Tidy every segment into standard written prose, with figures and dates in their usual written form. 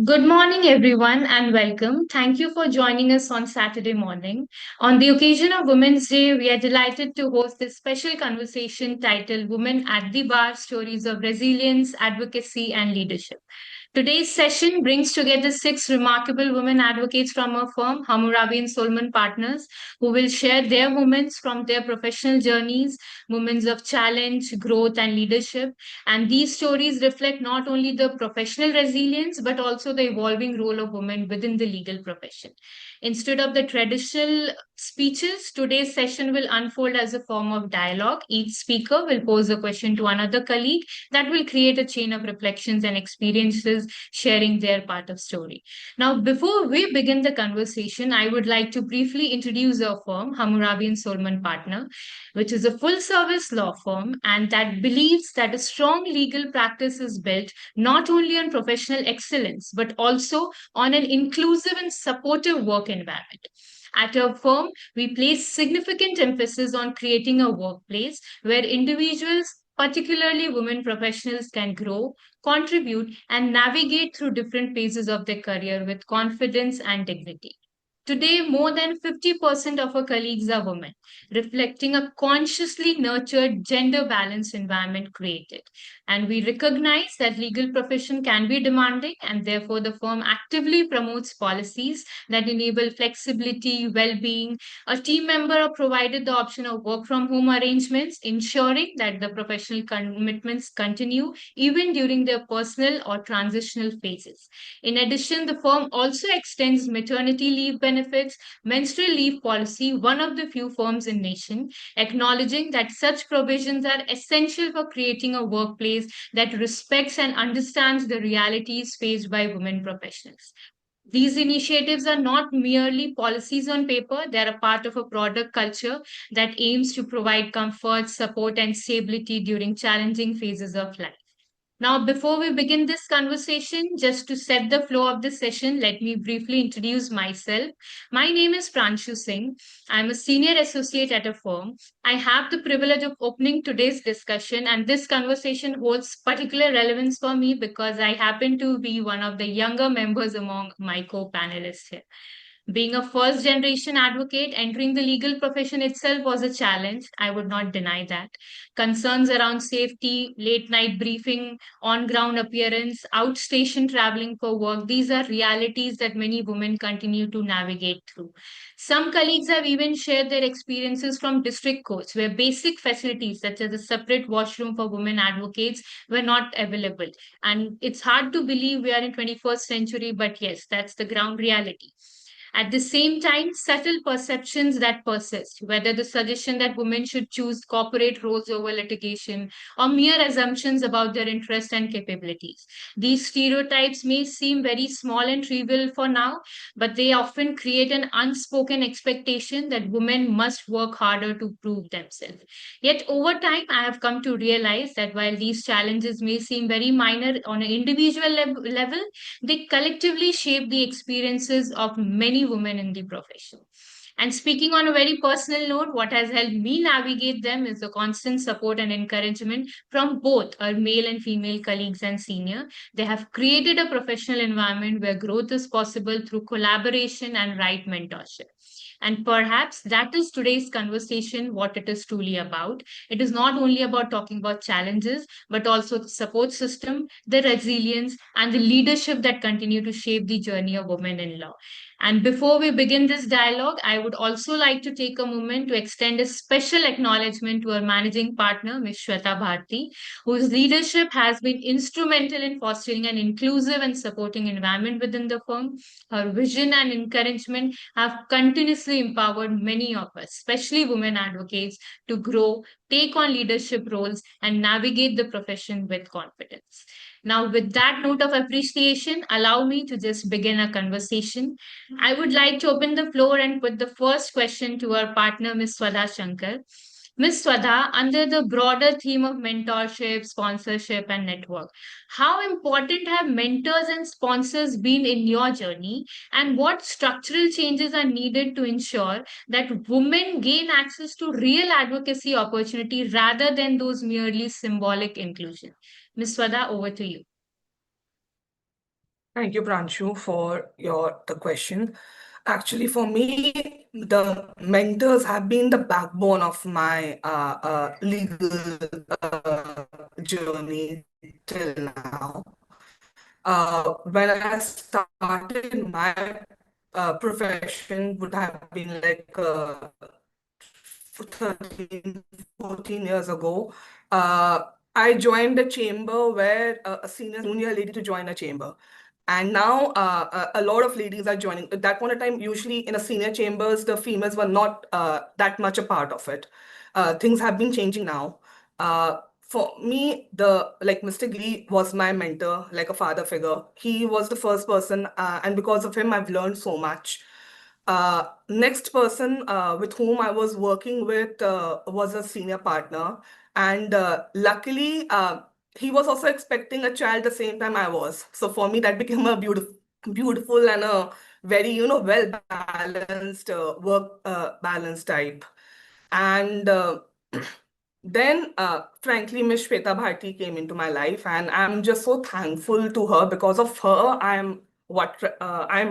Good morning, everyone, and welcome. Thank you for joining us on Saturday morning. On the occasion of Women's Day, we are delighted to host this special conversation titled Women at the Bar Stories of Resilience, Advocacy, and Leadership. Today's session brings together six remarkable women advocates from our firm, Hammurabi and Solomon Partners, who will share their moments from their professional journeys, moments of challenge, growth, and leadership. And these stories reflect not only the professional resilience, but also the evolving role of women within the legal profession. Instead of the traditional speeches, today's session will unfold as a form of dialogue. Each speaker will pose a question to another colleague that will create a chain of reflections and experiences sharing their part of story. Now, before we begin the conversation, I would like to briefly introduce our firm, Hammurabi and Solomon Partner, which is a full service law firm and that believes that a strong legal practice is built not only on professional excellence, but also on an inclusive and supportive work environment. At our firm, we place significant emphasis on creating a workplace where individuals, particularly women professionals, can grow, contribute, and navigate through different phases of their career with confidence and dignity. Today, more than 50% of our colleagues are women, reflecting a consciously nurtured, gender balanced environment created. And we recognize that legal profession can be demanding, and therefore the firm actively promotes policies that enable flexibility, well-being. A team member are provided the option of work from home arrangements, ensuring that the professional commitments continue even during their personal or transitional phases. In addition, the firm also extends maternity leave benefits, menstrual leave policy, one of the few firms in nation, acknowledging that such provisions are essential for creating a workplace that respects and understands the realities faced by women professionals. These initiatives are not merely policies on paper, they are a part of a broader culture that aims to provide comfort, support, and stability during challenging phases of life. Now, before we begin this conversation, just to set the flow of the session, let me briefly introduce myself. My name is Pranshu Singh. I'm a senior associate at a firm. I have the privilege of opening today's discussion, and this conversation holds particular relevance for me because I happen to be one of the younger members among my co panelists here. Being a first generation advocate, entering the legal profession itself was a challenge. I would not deny that. Concerns around safety, late night briefing, on ground appearance, outstation traveling for work, these are realities that many women continue to navigate through. Some colleagues have even shared their experiences from district courts where basic facilities such as a separate washroom for women advocates were not available. And it's hard to believe we are in 21st century, but yes, that's the ground reality. At the same time, subtle perceptions that persist, whether the suggestion that women should choose corporate roles over litigation, or mere assumptions about their interests and capabilities. These stereotypes may seem very small and trivial for now, but they often create an unspoken expectation that women must work harder to prove themselves. Yet, over time, I have come to realize that while these challenges may seem very minor on an individual level, they collectively shape the experiences of many women in the profession. And speaking on a very personal note, what has helped me navigate them is the constant support and encouragement from both our male and female colleagues and senior. They have created a professional environment where growth is possible through collaboration and right mentorship. And perhaps that is today's conversation, what it is truly about. It is not only about talking about challenges, but also the support system, the resilience, and the leadership that continue to shape the journey of women in law. And before we begin this dialogue, I would also like to take a moment to extend a special acknowledgement to our managing partner, Ms. Shweta Bharti, whose leadership has been instrumental in fostering an inclusive and supporting environment within the firm. Her vision and encouragement have continuously empowered many of us, especially women advocates, to grow, take on leadership roles, and navigate the profession with confidence. Now, with that note of appreciation, allow me to just begin a conversation. I would like to open the floor and put the first question to our partner, Ms. Svadha Shankar. Ms. Svadha, under the broader theme of mentorship, sponsorship, and network, how important have mentors and sponsors been in your journey, and what structural changes are needed to ensure that women gain access to real advocacy opportunity rather than those merely symbolic inclusion? Ms. Svadha, over to you. Thank you, Pranshu, for the question. Actually, for me, the mentors have been the backbone of my legal journey till now. When I started my profession would have been like 13, 14 years ago. Uh, I joined a chamber where a senior junior lady to join a chamber. And now a lot of ladies are joining. At that point of time, usually in a senior chambers, the females were not that much a part of it. Things have been changing now. For me, the like Mr. Giri was my mentor, like a father figure. He was the first person, and because of him, I've learned so much. Next person with whom I was working with was a senior partner, and luckily he was also expecting a child the same time I was. So for me, that became a beautiful and a very well balanced work balance type. And then, frankly, Miss Shweta Bharti came into my life, and I'm just so thankful to her. Because of her, I'm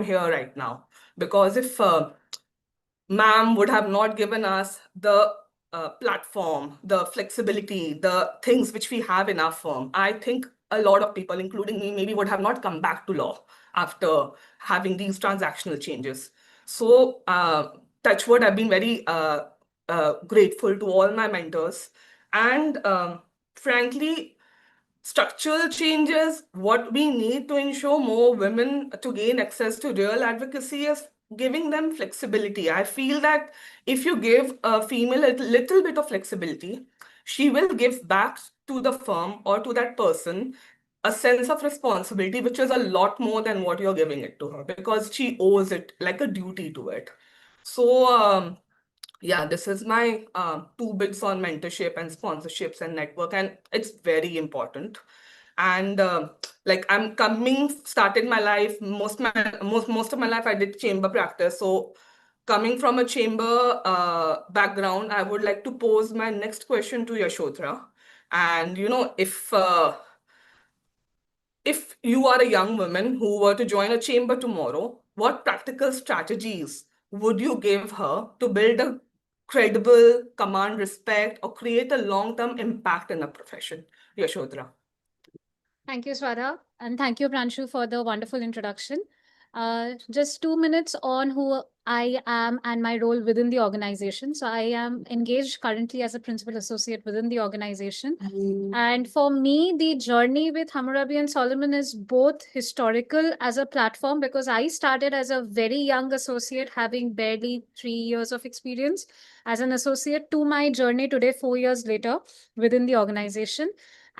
here right now. Because if ma'am would have not given us the platform, the flexibility, the things which we have in our firm, I think a lot of people, including me, maybe would have not come back to law after having these transactional changes. So, touch wood, I've been very grateful to all my mentors. And frankly, structural changes, what we need to ensure more women to gain access to real advocacy is giving them flexibility. I feel that if you give a female a little bit of flexibility, she will give back to the firm or to that person a sense of responsibility, which is a lot more than what you're giving it to her, because she owes it like a duty to it. So, yeah, this is my two bits on mentorship and sponsorships and network, and it's very important. And like I'm coming, started my life, most of my life I did chamber practice. So coming from a chamber background, I would like to pose my next question to Yashodhara. And if you are a young woman who were to join a chamber tomorrow, what practical strategies would you give her to build a credible, command respect, or create a long-term impact in a profession? Yashodhara. Thank you, Svadha. And thank you, Pranshu, for the wonderful introduction. Just 2 minutes on who I am and my role within the organization. So, I am engaged currently as a principal associate within the organization. And for me, the journey with Hammurabi and Solomon is both historical as a platform, because I started as a very young associate, having barely 3 years of experience as an associate, to my journey today, 4 years later, within the organization.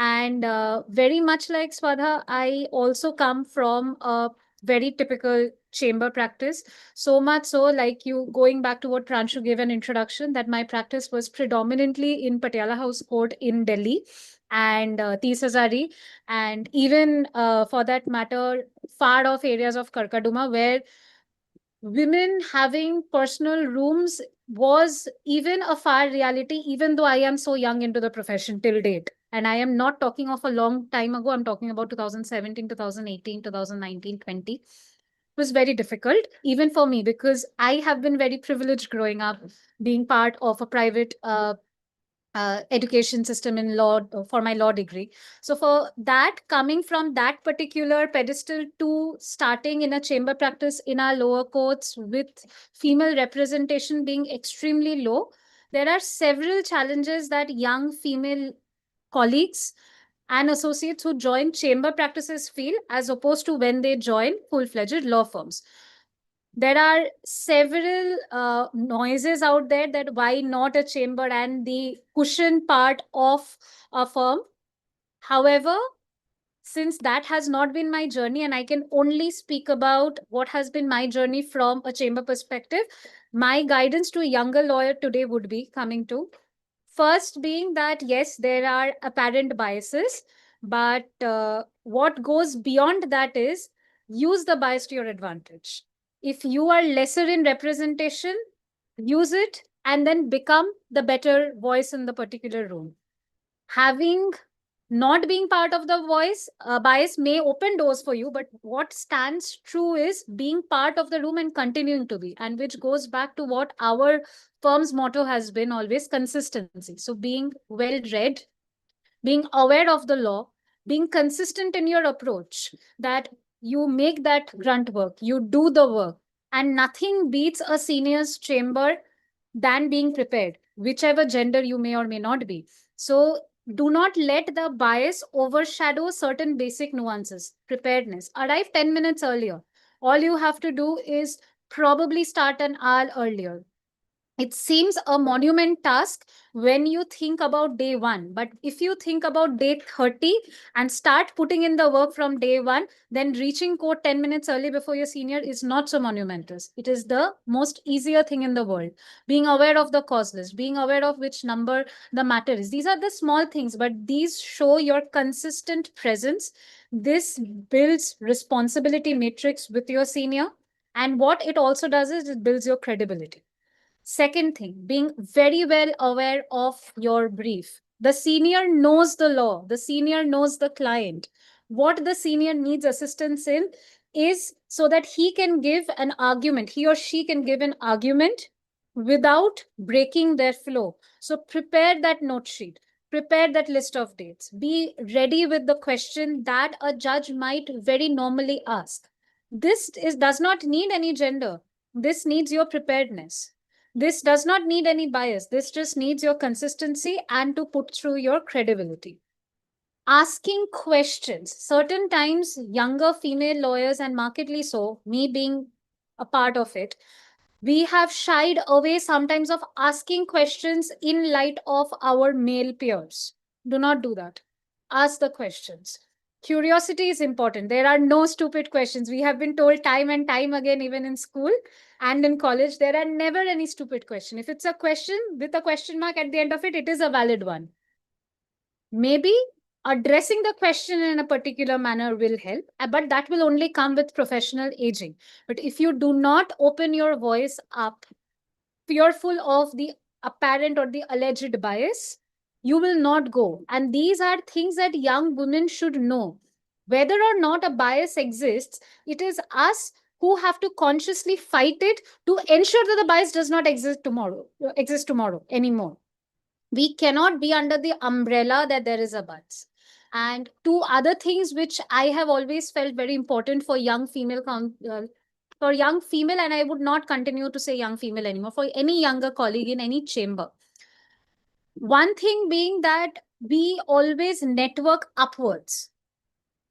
And very much like Svadha, I also come from a very typical chamber practice. So much so, like you, going back to what Pranshu gave an introduction, that my practice was predominantly in Patiala House Court in Delhi and Tis Hazari, and even for that matter, far off areas of Karkaduma, where women having personal rooms was even a far reality, even though I am so young into the profession till date. And I am not talking of a long time ago. I'm talking about 2017, 2018, 2019, 20. It was very difficult, even for me, because I have been very privileged growing up, being part of a private education system in law for my law degree. So for that, coming from that particular pedestal to starting in a chamber practice in our lower courts with female representation being extremely low, there are several challenges that young female colleagues and associates who join chamber practices feel, as opposed to when they join full-fledged law firms. There are several noises out there that why not a chamber and the cushion part of a firm. However, since that has not been my journey, and I can only speak about what has been my journey from a chamber perspective, my guidance to a younger lawyer today would be coming to first being that yes, there are apparent biases, but what goes beyond that is use the bias to your advantage. If you are lesser in representation, use it and then become the better voice in the particular room. Having Not being part of the bias may open doors for you, but what stands true is being part of the room and continuing to be, and which goes back to what our firm's motto has been always: consistency. So being well read, being aware of the law, being consistent in your approach, that you make that grunt work, you do the work, and nothing beats a senior's chamber than being prepared, whichever gender you may or may not be. So do not let the bias overshadow certain basic nuances. Preparedness. Arrive 10 minutes earlier. All you have to do is probably start an hour earlier. It seems a monument task when you think about day one. But if you think about day 30 and start putting in the work from day one, then reaching court 10 minutes early before your senior is not so monumental. It is the most easier thing in the world. Being aware of the cause list, being aware of which number the matter is. These are the small things, but these show your consistent presence. This builds responsibility matrix with your senior. And what it also does is it builds your credibility. Second thing, being very well aware of your brief. The senior knows the law, the senior knows the client. What the senior needs assistance in is so that he can give an argument, he or she can give an argument without breaking their flow. So prepare that note sheet, prepare that list of dates, be ready with the question that a judge might very normally ask. Does not need any gender. This needs your preparedness. This does not need any bias. This just needs your consistency and to put through your credibility. Asking questions. Certain times, younger female lawyers, and markedly so, me being a part of it, we have shied away sometimes of asking questions in light of our male peers. Do not do that. Ask the questions. Curiosity is important. There are no stupid questions. We have been told time and time again, even in school and in college, there are never any stupid question. If it's a question with a question mark at the end of it, it is a valid one. Maybe addressing the question in a particular manner will help, but that will only come with professional aging. But if you do not open your voice up, fearful of the apparent or the alleged bias, you will not go. And these are things that young women should know. Whether or not a bias exists, it is us who have to consciously fight it to ensure that the bias does not exist tomorrow anymore. We cannot be under the umbrella that there is a bias. And two other things which I have always felt very important for young female and I would not continue to say young female anymore, for any younger colleague in any chamber. One thing being that we always network upwards.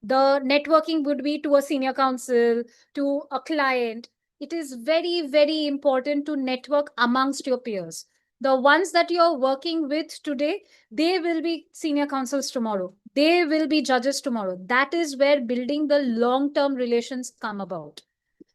The networking would be to a senior counsel, to a client. It is very, very important to network amongst your peers. The ones that you're working with today, they will be senior counsels tomorrow. They will be judges tomorrow. That is where building the long-term relations come about.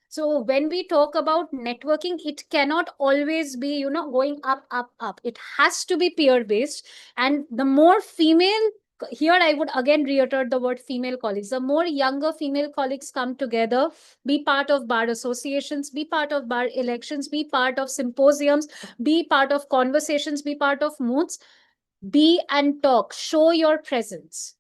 So when we talk about networking, it cannot always be, going up, up, up. It has to be peer-based. And the more female, here I would again reiterate the word female colleagues, the more younger female colleagues come together, be part of bar associations, be part of bar elections, be part of symposiums, be part of conversations, be part of moods, be and talk, show your presence.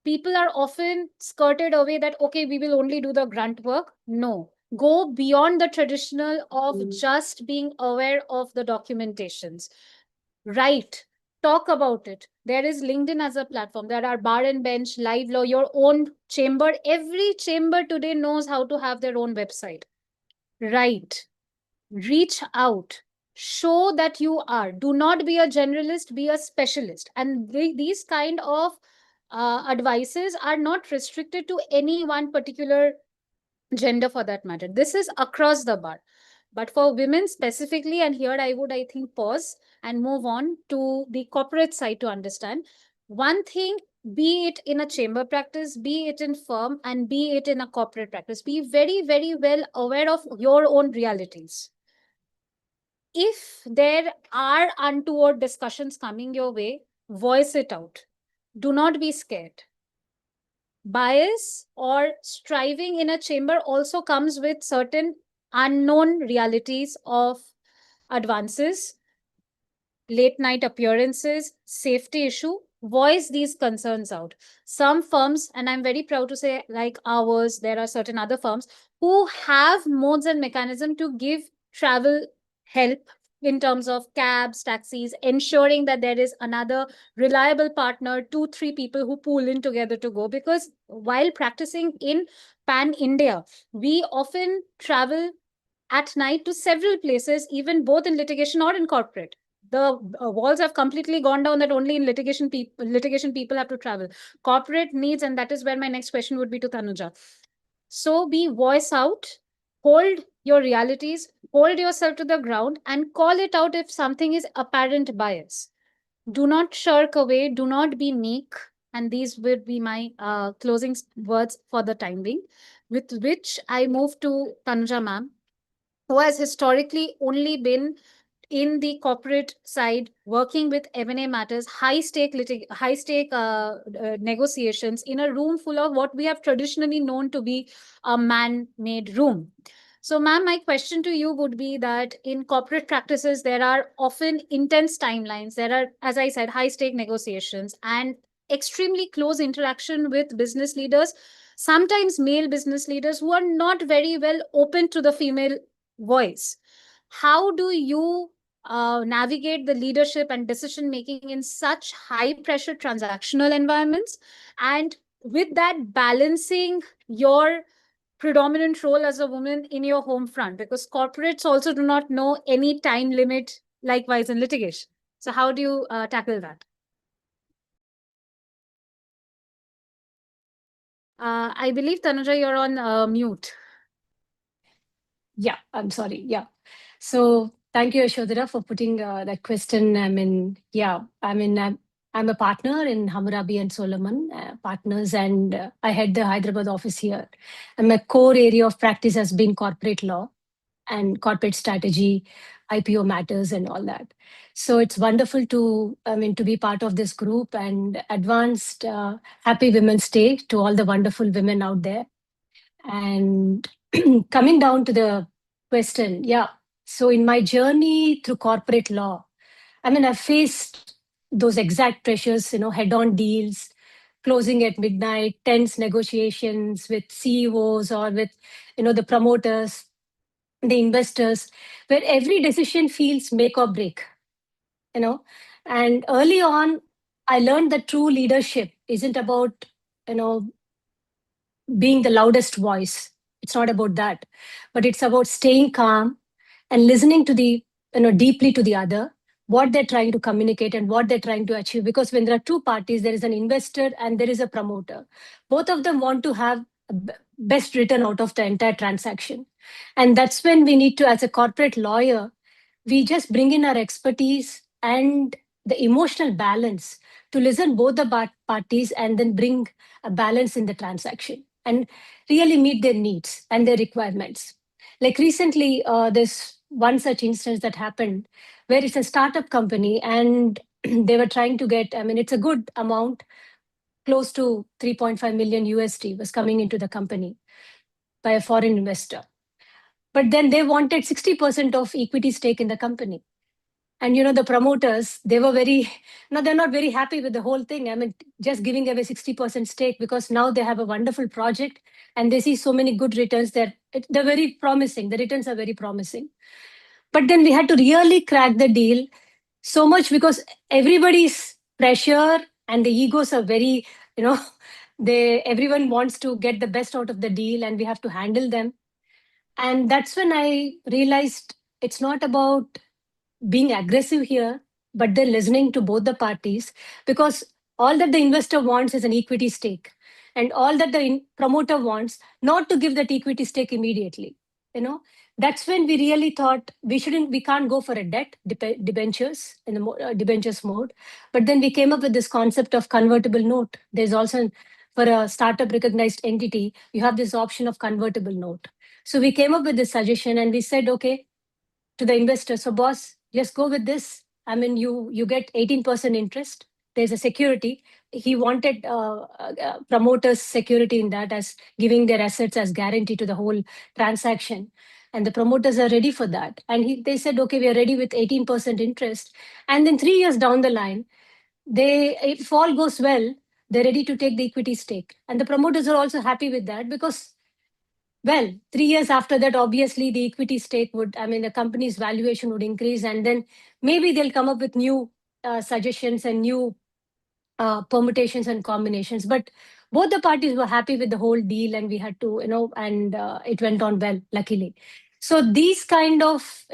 People are often skirted away that, okay, we will only do the grunt work. No, go beyond the traditional of just being aware of the documentations. Write, talk about it. There is LinkedIn as a platform. There are bar and bench, live law, your own chamber. Every chamber today knows how to have their own website. Write, reach out, show that you are. Do not be a generalist, be a specialist. And these kind of advices are not restricted to any one particular gender for that matter. This is across the bar. But for women specifically, and here I would, I think, pause and move on to the corporate side to understand. One thing, be it in a chamber practice, be it in firm, and be it in a corporate practice, be very, very well aware of your own realities. If there are untoward discussions coming your way, voice it out. Do not be scared. Bias or striving in a chamber also comes with certain unknown realities of advances, late night appearances, safety issue. voice these concerns out. Some firms, and I'm very proud to say, like ours, there are certain other firms who have modes and mechanism to give travel help in terms of cabs, taxis, ensuring that there is another reliable partner, two, three people who pool in together to go. Because while practicing in Pan India, we often travel at night to several places, even both in litigation or in corporate. The walls have completely gone down that only in litigation people have to travel. Corporate needs, and that is where my next question would be to Thanuja. So be voice out, hold your realities, hold yourself to the ground, and call it out if something is apparent bias. Do not shirk away, do not be meek. And these would be my closing words for the time being, with which I move to Tanuja ma'am, who has historically only been in the corporate side working with M&A matters, high stake negotiations in a room full of what we have traditionally known to be a man made room. So ma'am, my question to you would be that in corporate practices there are often intense timelines, there are, as I said, high stake negotiations and extremely close interaction with business leaders, sometimes male business leaders who are not very well open to the female voice. How do you navigate the leadership and decision making in such high pressure transactional environments, and with that balancing your predominant role as a woman in your home front, because corporates also do not know any time limit, likewise in litigation? So how do you tackle that? I believe, Tanuja, you're on mute. Yeah, I'm sorry. Yeah. So thank you, Yashodhara, for putting that question. I'm a partner in Hammurabi and Solomon Partners, and I head the Hyderabad office here. And my core area of practice has been corporate law and corporate strategy, IPO matters, and all that. So it's wonderful to be part of this group, and advanced Happy Women's Day to all the wonderful women out there. And coming down to the question, yeah. So in my journey through corporate law, I've faced those exact pressures, head-on deals, closing at midnight, tense negotiations with CEOs or with, the promoters, the investors, where every decision feels make or break, you know. And early on, I learned that true leadership isn't about, being the loudest voice. It's not about that, but it's about staying calm and listening to deeply to the other, what they're trying to communicate and what they're trying to achieve. Because when there are two parties, there is an investor and there is a promoter. Both of them want to have best return out of the entire transaction. And that's when we need to, as a corporate lawyer, we just bring in our expertise and the emotional balance to listen both the parties and then bring a balance in the transaction and really meet their needs and their requirements. Like recently, there's one such instance that happened where it's a startup company and they were trying to get, it's a good amount, close to 3.5 million USD was coming into the company by a foreign investor. But then they wanted 60% of equity stake in the company. And the promoters, they were they're not very happy with the whole thing. Just giving away 60% stake, because now they have a wonderful project and they see so many good returns that they're very promising. The returns are very promising. But then we had to really crack the deal so much because everybody's pressure and the egos are very, everyone wants to get the best out of the deal and we have to handle them. And that's when I realized it's not about being aggressive here, but they're listening to both the parties, because all that the investor wants is an equity stake, and all that the promoter wants not to give that equity stake immediately. That's when we really thought we can't go for a debt debentures in the debentures mode. But then we came up with this concept of convertible note. There's also, for a startup recognized entity, you have this option of convertible note. So we came up with this suggestion and we said, okay, to the investor, so boss, just go with this. You get 18% interest. There's a security. He wanted promoters' security in that, as giving their assets as guarantee to the whole transaction. And the promoters are ready for that. And they said, okay, we are ready with 18% interest. And then 3 years down the line, if all goes well, they're ready to take the equity stake. And the promoters are also happy with that because, well, 3 years after that, obviously the equity stake would, I mean, the company's valuation would increase, and then maybe they'll come up with new suggestions and new permutations and combinations. But both the parties were happy with the whole deal, and we had to, and it went on well, luckily. So these kind of,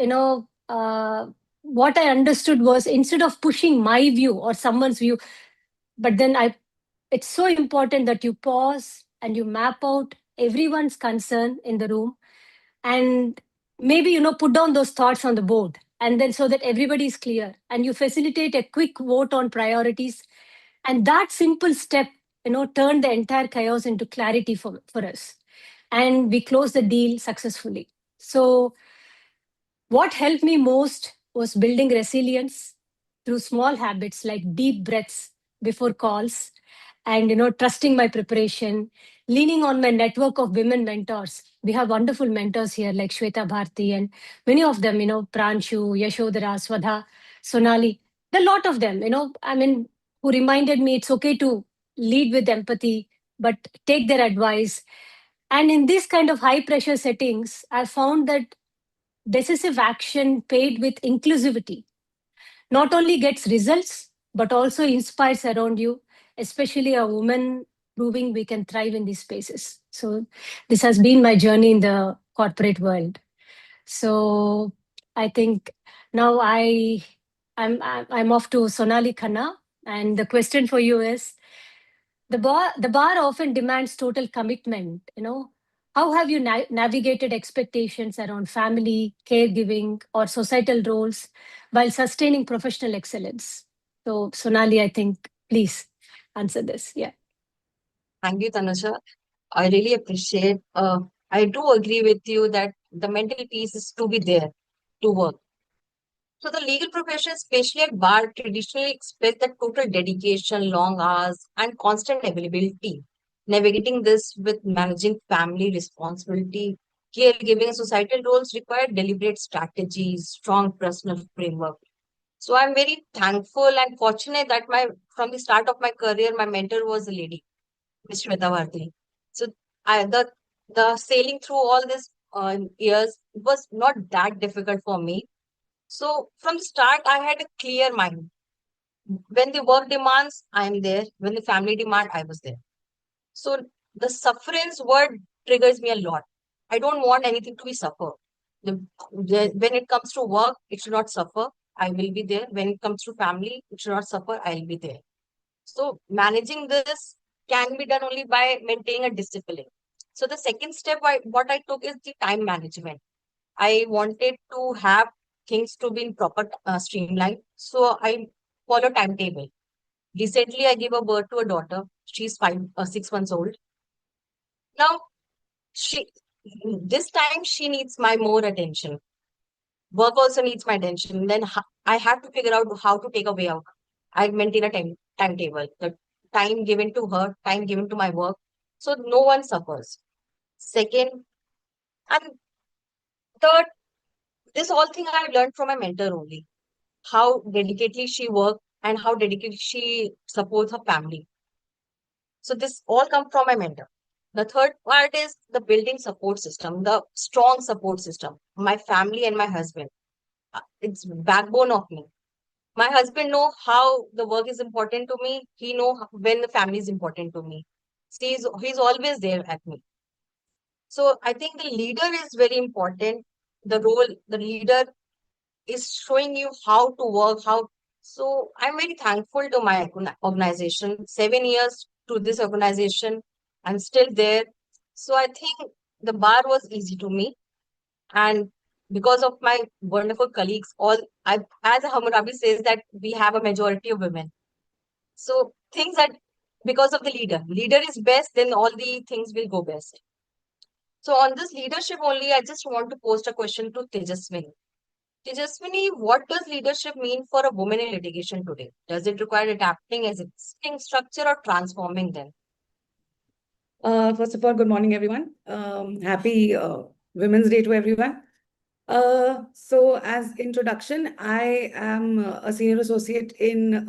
what I understood was, instead of pushing my view or someone's view, but then it's so important that you pause and you map out everyone's concern in the room, and maybe, put down those thoughts on the board, and then so that everybody is clear, and you facilitate a quick vote on priorities. And that simple step, turned the entire chaos into clarity for us. And we closed the deal successfully. So what helped me most was building resilience through small habits like deep breaths before calls, and trusting my preparation, leaning on my network of women mentors. We have wonderful mentors here like Shweta Bharti, and many of them, Pranshu, Yashodhara, Svadha, Sonali. There are a lot of them, who reminded me it's okay to lead with empathy, but take their advice. And in this kind of high pressure settings, I found that decisive action paid with inclusivity not only gets results, but also inspires around you, especially a woman, proving we can thrive in these spaces. So this has been my journey in the corporate world. So I think now I'm off to Sonali, Khanna, and the question for you is, the bar often demands total commitment. How have you navigated expectations around family, caregiving, or societal roles while sustaining professional excellence? So, Sonali, I think, please answer this. Yeah. Thank you, Thanuja. I really appreciate. I do agree with you that the mental piece is to be there to work. So the legal profession, especially at bar, traditionally expects that total dedication, long hours, and constant availability. Navigating this with managing family responsibility, caregiving, and societal roles require deliberate strategies, strong personal framework. So I'm very thankful and fortunate that from the start of my career, my mentor was a lady, Ms. Shweta Bharti. So the sailing through all these years was not that difficult for me. So from the start, I had a clear mind. When the work demands, I'm there. When the family demand, I was there. So the sufferance word triggers me a lot. I don't want anything to be suffer. When it comes to work, it should not suffer. I will be there. When it comes to family, it should not suffer. I'll be there. So managing this can be done only by maintaining a discipline. So the second step, what I took is the time management. I wanted to have things to be in proper streamline. So I follow timetable. Recently, I gave a birth to a daughter. She's 6 months old. Now, this time she needs my more attention. Work also needs my attention. Then I have to figure out how to take a way out. I maintain a timetable. The time given to her, time given to my work. So no one suffers. Second, and third, this whole thing I learned from my mentor only. How dedicatedly she works and how dedicatedly she supports her family. So this all comes from my mentor. The third part is the building support system, the strong support system. My family and my husband. It's backbone of me. My husband know how the work is important to me. He know when the family is important to me. See, he's always there at me. So I think the leader is very important. The leader is showing you how to work, how. So I'm very thankful to my organization. 7 years to this organization, I'm still there. So I think the bar was easy to me. And because of my wonderful colleagues, as Hammurabi says that we have a majority of women. So things that because of the leader is best, then all the things will go best. So on this leadership only, I just want to post a question to Tejaswini. Tejaswini, what does leadership mean for a woman in litigation today? Does it require adapting existing structure or transforming them? First of all, good morning, everyone. Happy Women's Day to everyone. So as introduction, I am a senior associate in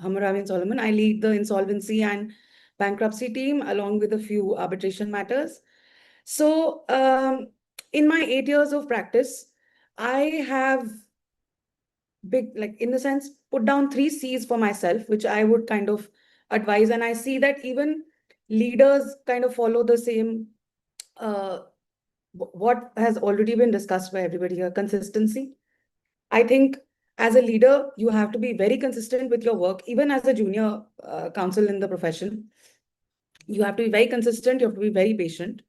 Hammurabi Solomon. I lead the insolvency and bankruptcy team along with a few arbitration matters. So in my 8 years of practice, I have in the sense, put down 3 C's for myself, which I would kind of advise. And I see that even leaders kind of follow the same what has already been discussed by everybody here: consistency. I think as a leader, you have to be very consistent with your work, even as a junior counsel in the profession. You have to be very consistent, you have to be very patient.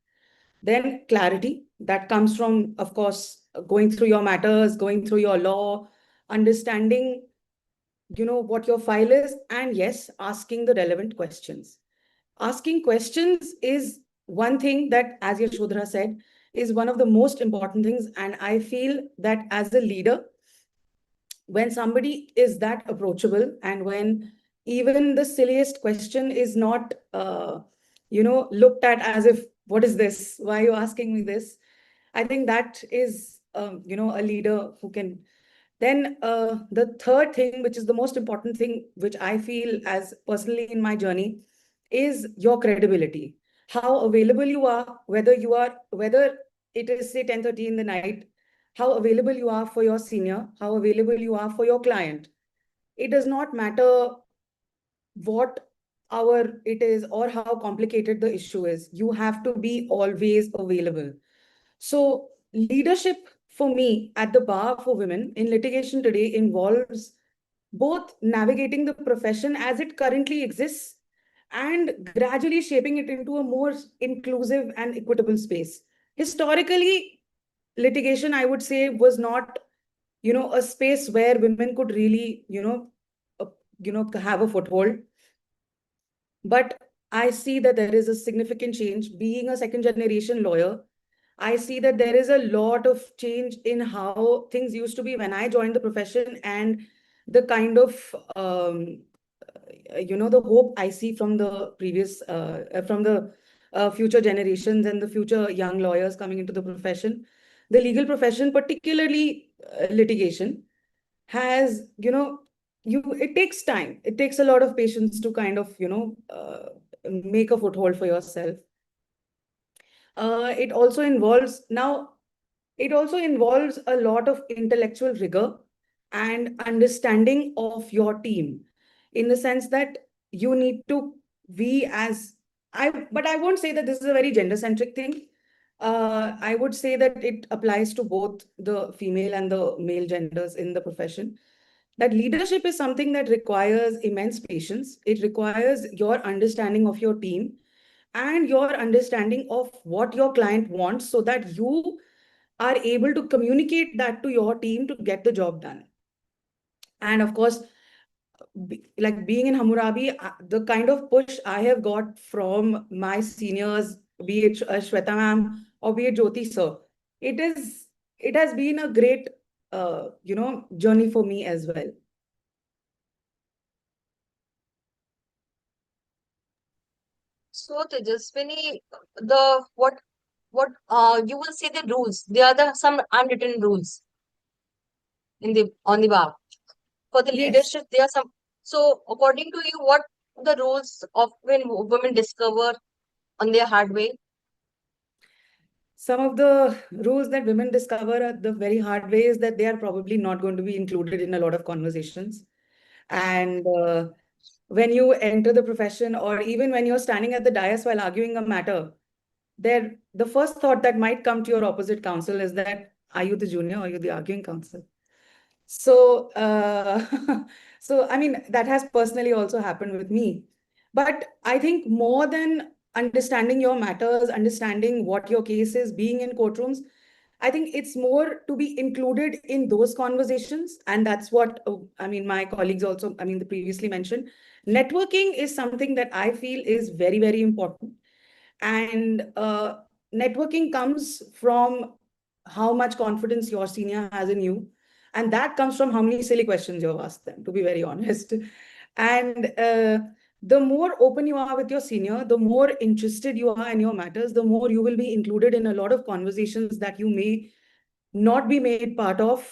Then clarity, that comes from, of course, going through your matters, going through your law, understanding, what your file is, and yes, asking the relevant questions. Asking questions is one thing that, as Yashodhara said, is one of the most important things. And I feel that as a leader, when somebody is that approachable and when even the silliest question is not, looked at as if, what is this? Why are you asking me this? I think that is, a leader who can. Then the third thing, which is the most important thing, which I feel as personally in my journey, is your credibility. How available you are, whether it is say 10:30 in the night, how available you are for your senior, how available you are for your client. It does not matter what hour it is or how complicated the issue is. You have to be always available. So leadership for me at the bar for women in litigation today involves both navigating the profession as it currently exists and gradually shaping it into a more inclusive and equitable space. Historically, litigation, I would say, was not, a space where women could really, have a foothold. But I see that there is a significant change. Being a second generation lawyer, I see that there is a lot of change in how things used to be when I joined the profession, and the kind of the hope I see from the future generations and the future young lawyers coming into the profession. The legal profession, particularly litigation, has, it takes time. It takes a lot of patience to kind of, make a foothold for yourself. It also involves a lot of intellectual rigor and understanding of your team, in the sense that you need to be but I won't say that this is a very gender-centric thing. I would say that it applies to both the female and the male genders in the profession. That leadership is something that requires immense patience. It requires your understanding of your team and your understanding of what your client wants, so that you are able to communicate that to your team to get the job done. And of course, like being in Hammurabi, the kind of push I have got from my seniors, be it Shweta ma'am or be it Jyoti sir, it has been a great journey for me as well. So Tejaswini, what you will say the rules. There are some unwritten rules on the bar. For the Yes. leadership, there are some. So according to you, what the rules of when women discover on their hard way? Some of the rules that women discover at the very hard way is that they are probably not going to be included in a lot of conversations. And when you enter the profession, or even when you're standing at the dais while arguing a matter, the first thought that might come to your opposite counsel is that, are you the junior or are you the arguing counsel? So, so I mean, that has personally also happened with me. But I think more than understanding your matters, understanding what your case is, being in courtrooms, I think it's more to be included in those conversations. And that's what, my colleagues also, they previously mentioned. Networking is something that I feel is very, very important. And networking comes from how much confidence your senior has in you. And that comes from how many silly questions you've asked them, to be very honest. And the more open you are with your senior, the more interested you are in your matters, the more you will be included in a lot of conversations that you may not be made part of,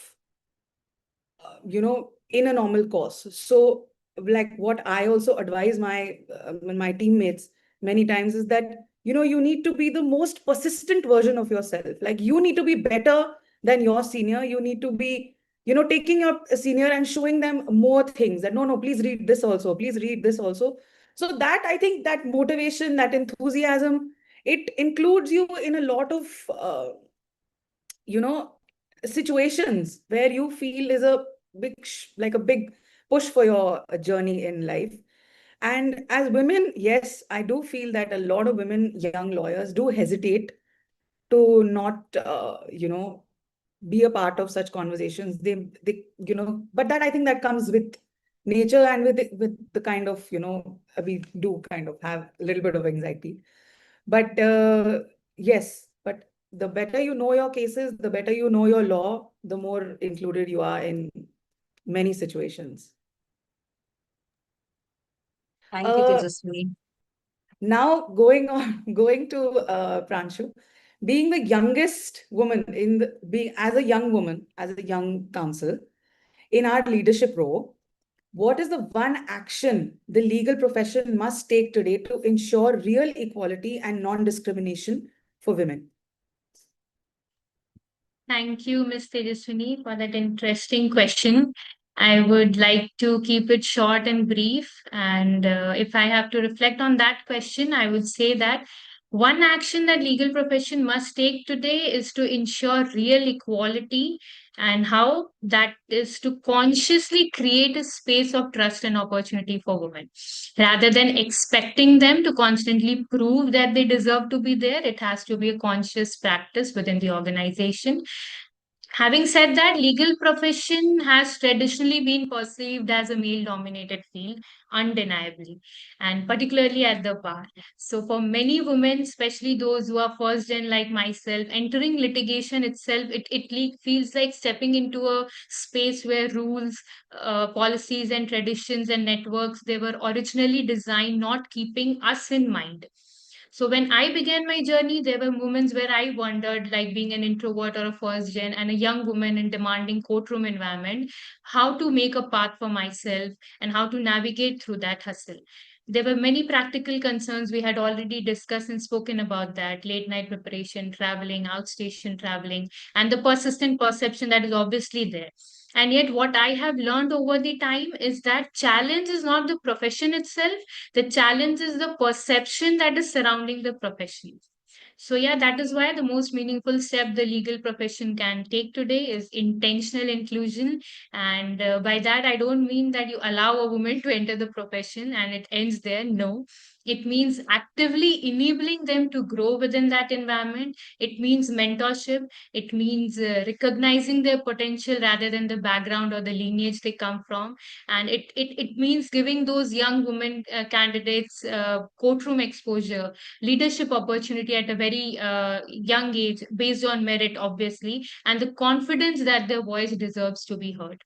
in a normal course. So, like what I also advise my teammates many times is that, you need to be the most persistent version of yourself. Like you need to be better than your senior. You need to be, taking your senior and showing them more things that, no, please read this also, please read this also. So that, I think, that motivation, that enthusiasm, it includes you in a lot of, you know, situations where you feel is a like a big push for your journey in life. And as women, yes, I do feel that a lot of women, young lawyers, do hesitate to not, be a part of such conversations. They, but that, I think, that comes with nature and with the kind of, we do kind of have a little bit of anxiety. But yes, but the better you know your cases, the better you know your law, the more included you are in many situations. Thank you, Uh, Tejasvi. Now going to Pranshu, being the youngest woman being as a young woman, as a young counsel in our leadership role, what is the one action the legal profession must take today to ensure real equality and non-discrimination for women? Thank you, Ms. Tejaswini, for that interesting question. I would like to keep it short and brief. And if I have to reflect on that question, I would say that one action that legal profession must take today is to ensure real equality, and how that is to consciously create a space of trust and opportunity for women. Rather than expecting them to constantly prove that they deserve to be there, it has to be a conscious practice within the organization. Having said that, legal profession has traditionally been perceived as a male-dominated field, undeniably, and particularly at the bar. So, for many women, especially those who are first gen like myself, entering litigation itself, feels like stepping into a space where rules, policies, and traditions and networks, they were originally designed not keeping us in mind. So when I began my journey, there were moments where I wondered, like being an introvert or a first gen and a young woman in demanding courtroom environment, how to make a path for myself and how to navigate through that hustle. There were many practical concerns. We had already discussed and spoken about that: late night preparation, traveling, outstation traveling, and the persistent perception that is obviously there. And yet, what I have learned over the time is that challenge is not the profession itself, the challenge is the perception that is surrounding the profession. So, yeah, that is why the most meaningful step the legal profession can take today is intentional inclusion. And by that, I don't mean that you allow a woman to enter the profession and it ends there. No, it means actively enabling them to grow within that environment. It means mentorship. It means recognizing their potential rather than the background or the lineage they come from. And it means giving those young women candidates courtroom exposure, leadership opportunity at a very young age based on merit, obviously, and the confidence that their voice deserves to be heard.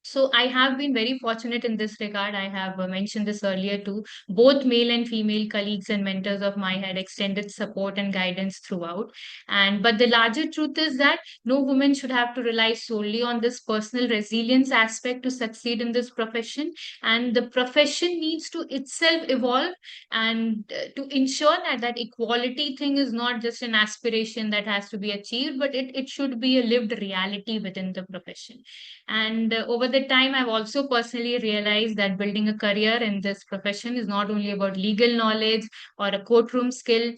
So I have been very fortunate in this regard. I have mentioned this earlier too. Both male and female colleagues and mentors of mine had extended support and guidance throughout. And but the larger truth is that no woman should have to rely solely on this personal resilience aspect to succeed in this profession. And the profession needs to itself evolve, and to ensure that that equality thing is not just an aspiration that has to be achieved, but it should be a lived reality within the profession. And over the time, I've also personally realized that building a career in this profession is not only about legal knowledge or a courtroom skill.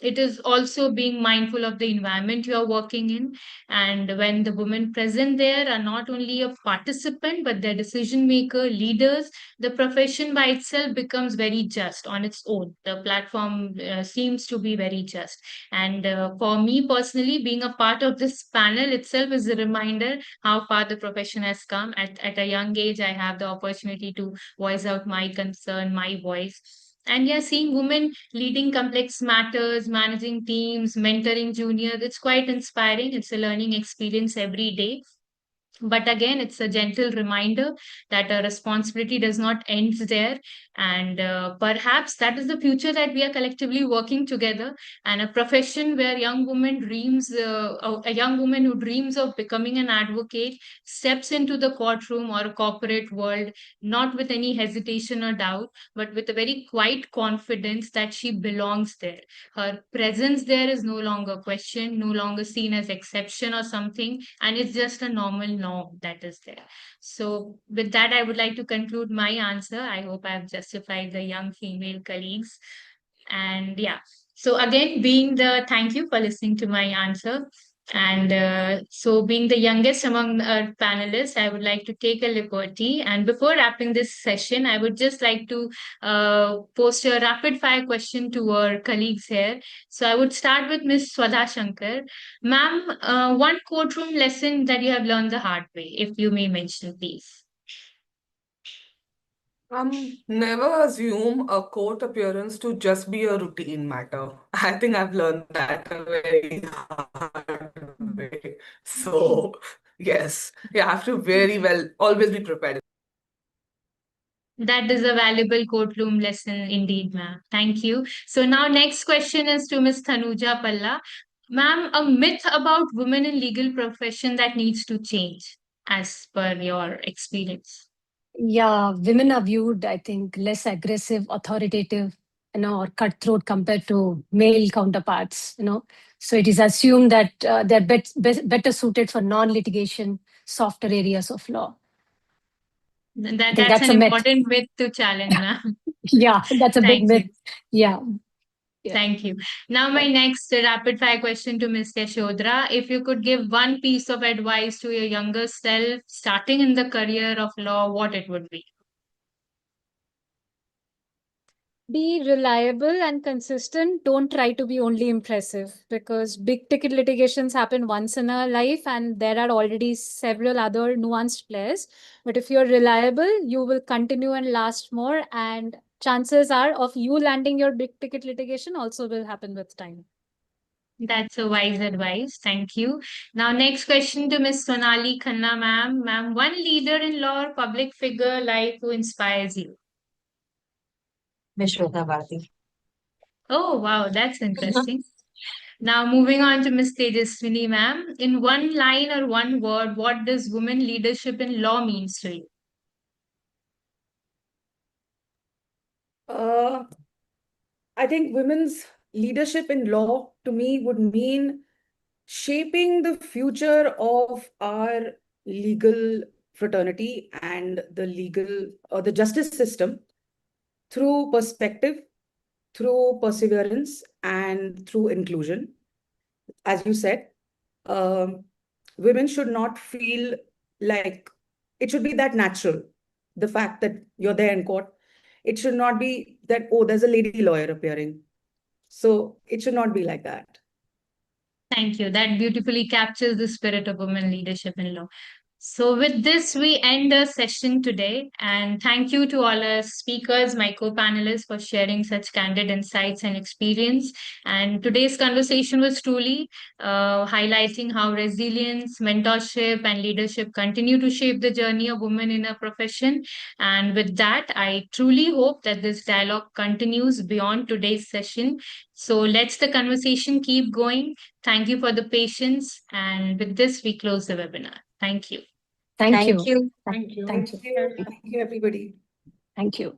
It is also being mindful of the environment you are working in. And when the women present there are not only a participant, but they're decision maker, leaders, the profession by itself becomes very just on its own. The platform seems to be very just. And for me personally, being a part of this panel itself is a reminder how far the profession has come. At a young age, I have the opportunity to voice out my concern, my voice. And yeah, seeing women leading complex matters, managing teams, mentoring juniors, it's quite inspiring. It's a learning experience every day. But again, it's a gentle reminder that a responsibility does not end there. And perhaps that is the future that we are collectively working together. And a profession where young woman dreams, a young woman who dreams of becoming an advocate steps into the courtroom or a corporate world, not with any hesitation or doubt, but with a very quiet confidence that she belongs there. Her presence there is no longer questioned, no longer seen as exception or something, and it's just a normal norm that is there. So, with that, I would like to conclude my answer. I hope I've justified the young female colleagues. And yeah, so again, thank you for listening to my answer. And so, being the youngest among our panelists, I would like to take a liberty. And before wrapping this session, I would just like to post a rapid fire question to our colleagues here. So, I would start with Ms. Svadha Shankar. Ma'am, one courtroom lesson that you have learned the hard way, if you may mention, please. Never assume a court appearance to just be a routine matter. I think I've learned that a very hard way. So, yes, you have to very well always be prepared. That is a valuable courtroom lesson indeed, ma'am. Thank you. So now next question is to Ms. Thanuja Palla. Ma'am, a myth about women in legal profession that needs to change as per your experience. Yeah, women are viewed, I think, less aggressive, authoritative, or cutthroat compared to male counterparts, So it is assumed that they're better suited for non-litigation, softer areas of law. I think That's that's an a myth. important myth to challenge, ma'am. Yeah, that's a big Thank myth. you. Yeah. Yeah. Thank you. Now, my next rapid fire question to Ms. Yashodhara. If you could give one piece of advice to your younger self starting in the career of law, what it would be? Be reliable and consistent. Don't try to be only impressive, because big ticket litigations happen once in a life and there are already several other nuanced players. But if you're reliable, you will continue and last more, and chances are of you landing your big ticket litigation also will happen with time. That's a wise advice. Thank you. Now, next question to Ms. Sonali Khanna, ma'am. Ma'am, one leader in law or public figure life who inspires you. Ms.Yashodhara. Oh, wow, that's interesting. Now, moving on to Ms. Tejaswini, ma'am. In one line or one word, what does women leadership in law means to you? Uh, I think women's leadership in law to me would mean shaping the future of our legal fraternity and the legal or the justice system through perspective, through perseverance, and through inclusion. As you said, um, women should not feel like it should be that natural. The fact that you're there in court, it should not be that, oh, there's a lady lawyer appearing. So it should not be like that. Thank you. That beautifully captures the spirit of women leadership in law. So, with this, we end the session today. And thank you to all our speakers, my co panelists, for sharing such candid insights and experience. And today's conversation was truly highlighting how resilience, mentorship, and leadership continue to shape the journey of women in a profession. And with that, I truly hope that this dialogue continues beyond today's session. So, let's the conversation keep going. Thank you for the patience. And with this, we close the webinar. Thank you. Thank Thank you. you. Thank you. Thank you, everybody. Thank you.